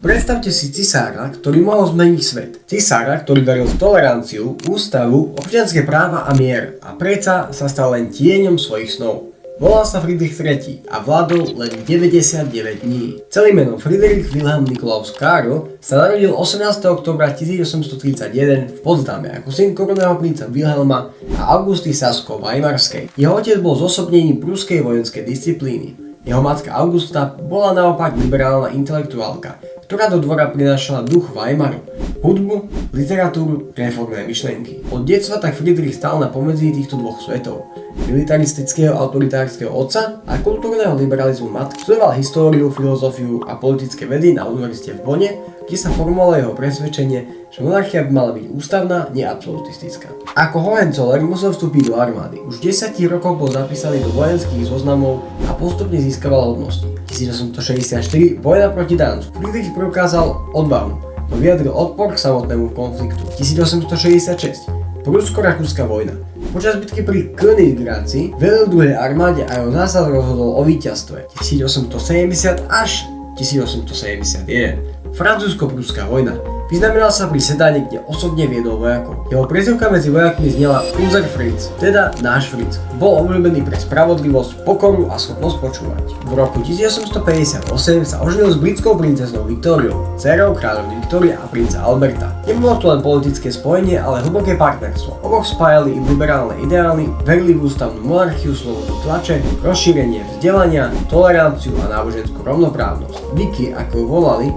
Predstavte si cisára, ktorý mohol zmeniť svet. Cisára, ktorý veril v toleranciu, ústavu, občianske práva a mier a predsa sa stal len tieňom svojich snov. Volal sa Friedrich III a vládol len 99 dní. Celým menom Friedrich Wilhelm Nikolaus Karl sa narodil 18. októbra 1831 v Potsdame ako syn korunného princa Wilhelma a Augusty Sasko-Weimarskej. Jeho otec bol zosobnením pruskej vojenskej disciplíny. Jeho matka Augusta bola naopak liberálna intelektuálka, ktorá do dvora prinášala duch Weimaru, hudbu, literatúru, reformné myšlienky. Od detstva tak Friedrich stál na pomedzi týchto dvoch svetov. Militaristického autoritárskeho otca a kultúrneho liberalizmu matky. Študoval históriu, filozofiu a politické vedy na univerzite v Bonne, kde sa formovalo jeho presvedčenie, že monarchia by mala byť ústavná, nie absolutistická. Ako Hohenzollern musel vstúpiť do armády. Už 10 rokov bol zapísaný do vojenských zoznamov a postupne získaval hodnosti. 1864 vojna proti Dánsku. Friedrich preukázal odvahu, no vyjadril odpor k samotnému konfliktu. 1866 Prusko-rakúska vojna. Počas bitky pri Königgrätzi velil druhej armáde a jeho zásad rozhodol o víťazstve. 1870 až 1871 Francúzsko-pruská vojna. Vyznamenal sa pri Sedáne, kde osobne viedol vojakov. Jeho prezývka medzi vojakmi znela Unser Fritz, teda náš Fritz. Bol obľúbený pre spravodlivosť, pokoru a schopnosť počúvať. V roku 1858 sa oženil s britskou princeznou Viktóriou, dcérou kráľovny Viktórie a princa Alberta. Nebolo to len politické spojenie, ale hlboké partnerstvo. Oboch spájali im liberálne ideály, verili v ústavnú monarchiu, slobodu tlače, rozšírenie vzdelania, toleranciu a náboženskú rovnoprávnosť. Vicky, ako ju volali,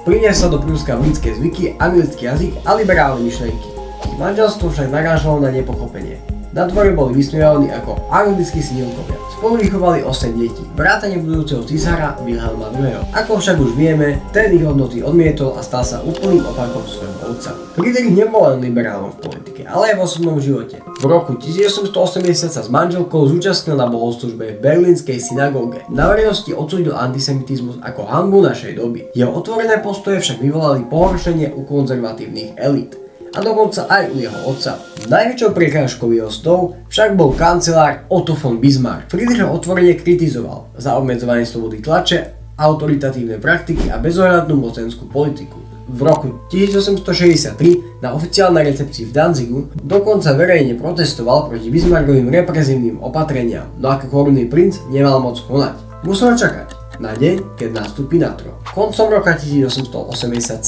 priniesla do Pruska britské zvyky, anglický jazyk a liberálne myšlienky. Ich manželstvo však narážalo na nepochopenie. Na dvore boli vysmievaní ako anglickí snílkovia. Spolu vychovali 8 detí, vrátane budúceho cisára Wilhelma II. Ako však už vieme, ten ich hodnoty odmietol a stal sa úplným opakom svojho otca. Friedrich nebol len liberálom v politike, ale aj v osobnom živote. V roku 1880 sa s manželkou zúčastnil na bohoslužbe v berlínskej synagóge. Na verejnosti odsúdil antisemitizmus ako hanbu našej doby. Jeho otvorené postoje však vyvolali pohoršenie u konzervatívnych elít. A dokonca aj u jeho otca. Najväčšou prekážkou jeho snov však bol kancelár Otto von Bismarck. Friedrich ho otvorene kritizoval za obmedzovanie slobody tlače, autoritatívne praktiky a bezohľadnú mocenskú politiku. V roku 1863 na oficiálnej recepcii v Danzigu dokonca verejne protestoval proti Bismarckovým represívnym opatreniam, no ako korunný princ nemal moc konať. Musel čakať na deň, keď nastúpi na trón. Koncom roka 1887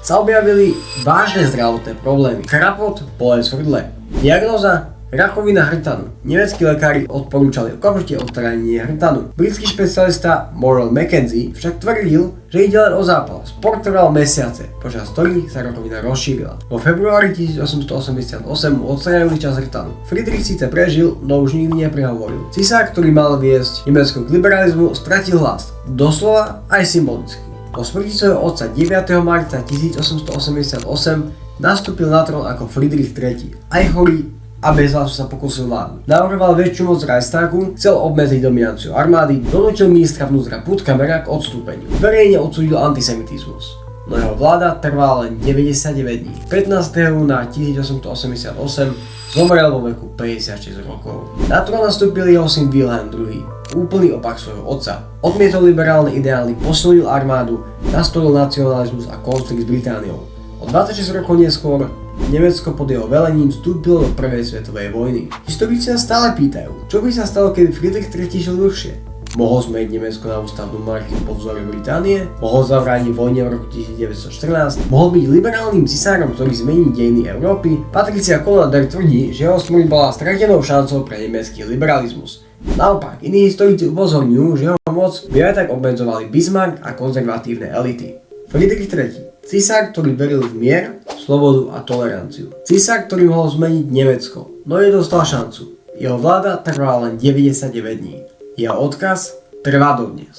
sa objavili vážne zdravotné problémy. Krapot, bolesť v hrdle. Diagnóza? Rakovina hrtanu. Nemeckí lekári odporúčali okamžite odstránenie hrtanu. Britský špecialista Morrell Mackenzie však tvrdil, že ide len o zápal. Spor trval mesiace, počas ktorých sa rakovina rozšírila. Vo februári 1888 mu odstránili časť hrtanu. Friedrich síce prežil, no už nikdy neprehovoril. Cisár, ktorý mal viesť Nemecko k liberalizmu, stratil hlas. Doslova aj symbolicky. Po smrti svojho otca 9. marca 1888 nastúpil na trón ako Friedrich III. Aj chorý a bez hlasu sa pokusil vládnuť. Navrhoval väčšiu moc Reichstagu, chcel obmedziť dominanciu armády, donútil ministra vnútra Puttkamera k odstúpeniu. Verejne odsúdil antisemitizmus. No jeho vláda trvala len 99 dní. 15. júna 1888 zomrel vo veku 56 rokov. Na trón nastúpil jeho syn Wilhelm II. Úplný opak svojho otca. Odmietol liberálne ideály, posilnil armádu, nastolil nacionalizmus a konflikt s Britániou. O 26 rokov neskôr Nemecko pod jeho velením vstúpilo do prvej svetovej vojny. Historici sa stále pýtajú, čo by sa stalo, keby Friedrich III žil dlhšie. Mohol zmeniť Nemecko na ústavnú monarchiu po vzore Británie? Mohol zabrániť vojne v roku 1914? Mohol byť liberálnym cisárom, ktorý zmení dejiny Európy? Patricia Colnander tvrdí, že jeho smrť bola stratenou šancou pre nemecký liberalizmus. Naopak, iní historici upozorňujú, že jeho moc by aj tak obmedzovali Bismarck a konzervatívne elity. Friedrich III. Cisár, ktorý veril v mier, slobodu a toleranciu. Cisár, ktorý mohol zmeniť Nemecko, no nedostal šancu. Jeho vláda trvala len 99 dní. Jeho odkaz trvá dodnes.